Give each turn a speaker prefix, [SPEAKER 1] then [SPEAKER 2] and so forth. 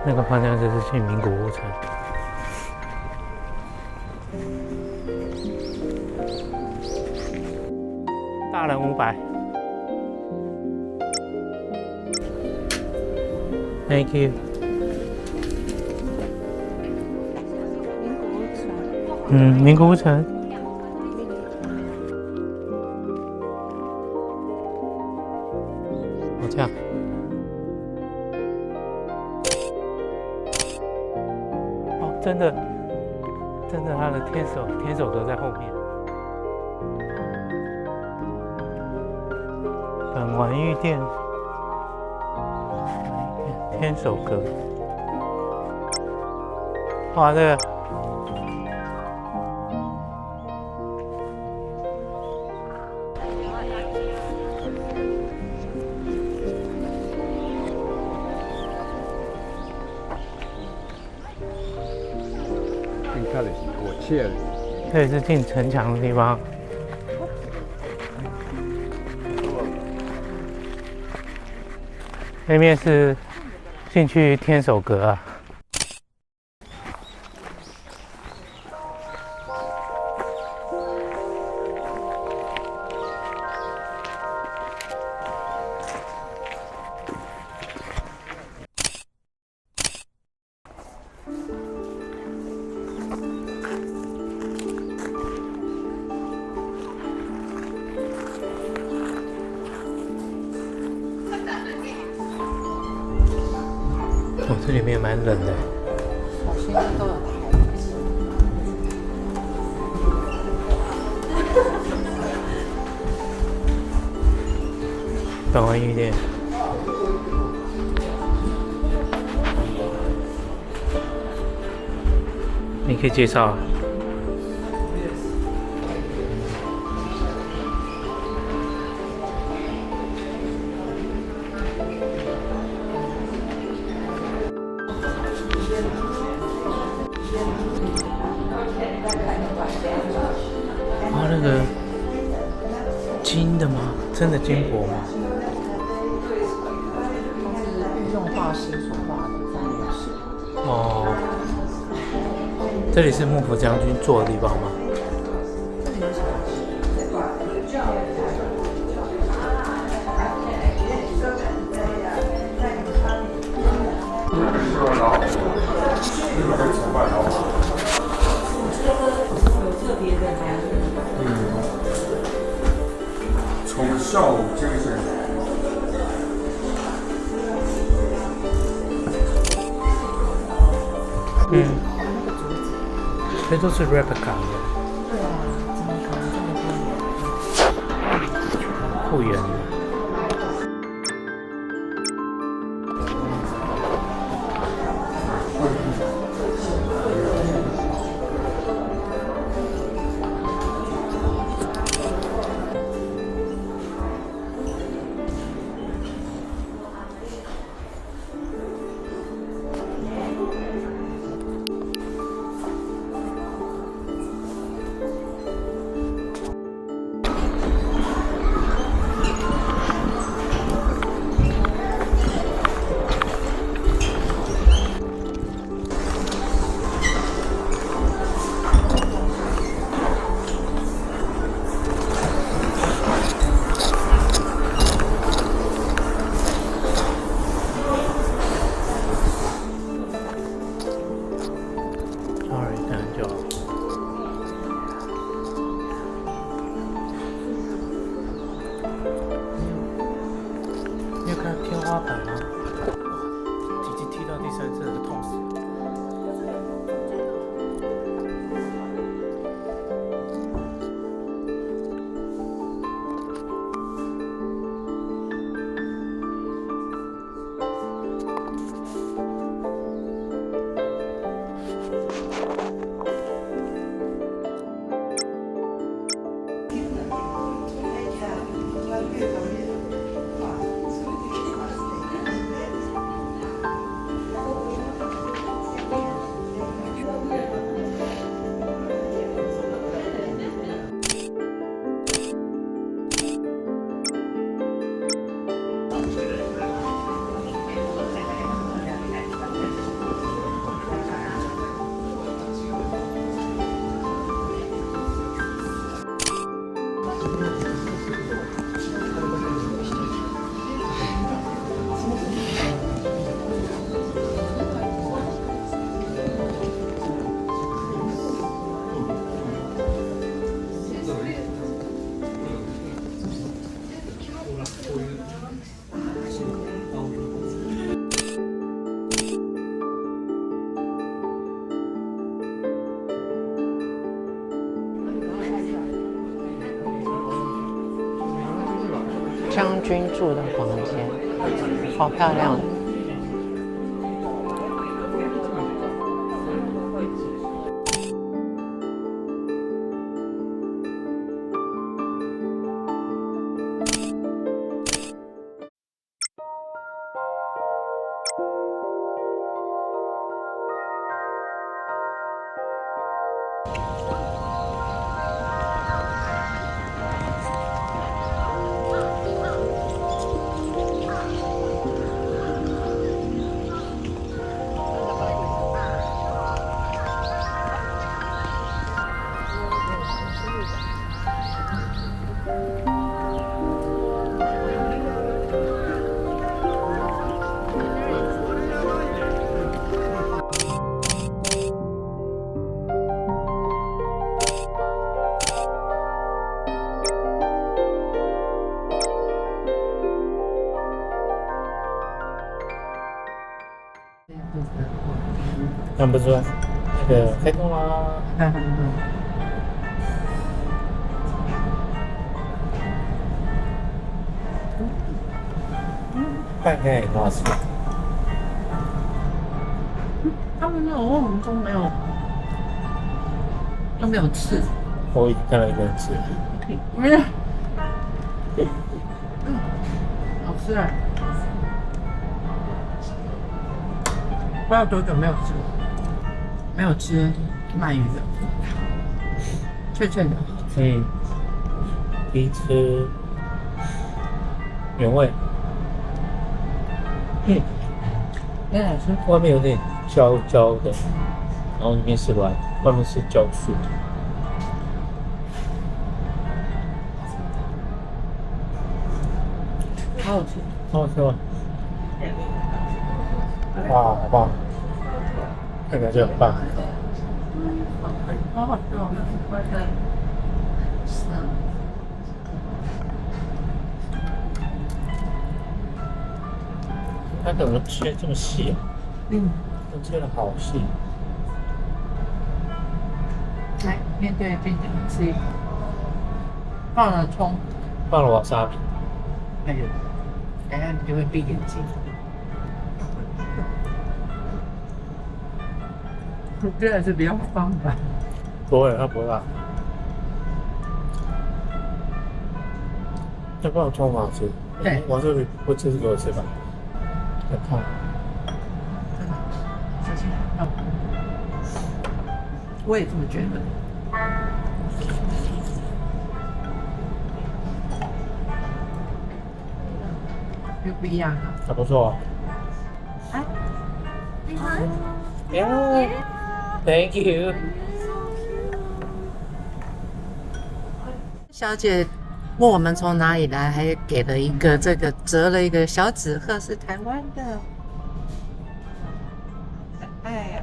[SPEAKER 1] 那个方向就是去名古屋城。大人500。Thank you。名古屋城。哦，这样。哦，真的，他的天守阁在后面。本丸御殿，天守阁。哇，这个。这里是进城墙的地方。那边是进去天守阁啊。哦，这里面蛮冷的。
[SPEAKER 2] 我现在都有
[SPEAKER 1] 台。本丸御殿。你可以介绍啊。那个金的吗？真的金箔吗？
[SPEAKER 2] 御用画师所画的三元石。
[SPEAKER 1] 哦，这里是幕府将军坐的地方吗？
[SPEAKER 3] 从孝武精神。
[SPEAKER 1] 这都是 replica 的。
[SPEAKER 2] 对啊，怎么可能这么多年？
[SPEAKER 1] 复原的。
[SPEAKER 4] 将军住的房间，好漂亮。
[SPEAKER 1] 看不出来，那个开动啦！饭该也很好吃。
[SPEAKER 2] 他们那种我们都没有，都没有刺。
[SPEAKER 1] 我已经看到一个人吃了。
[SPEAKER 2] 没有。好吃啊！不知道多久没有吃鳗鱼了，脆脆的。
[SPEAKER 1] 第一次原味。
[SPEAKER 2] 很好吃。
[SPEAKER 1] 外面有点焦焦的，然后里面是软，外面是焦酥。
[SPEAKER 2] 好好吃。
[SPEAKER 1] 好好吃吗？哇，好棒！看起来就很棒。
[SPEAKER 2] 好好吃哦。
[SPEAKER 1] 它怎么切这么细啊？它切的好细。
[SPEAKER 2] 来，面对面的吃一口。放了葱，
[SPEAKER 1] 放了瓦萨比。
[SPEAKER 2] 哎呦，等下你就会闭眼睛。我觉得是比较放吧。
[SPEAKER 1] 不会，它不辣。要不然葱好吃。
[SPEAKER 2] 对，
[SPEAKER 1] 瓦萨比不吃是给我吃吧？很烫。
[SPEAKER 2] 小心。我也这么觉得。又不一样了。
[SPEAKER 1] 还不错。
[SPEAKER 2] 哎，你好。
[SPEAKER 1] Yeah, thank you。
[SPEAKER 2] 小姐问我们从哪里来，还给了一个折了一个小纸鹤，是台湾的。哎呀。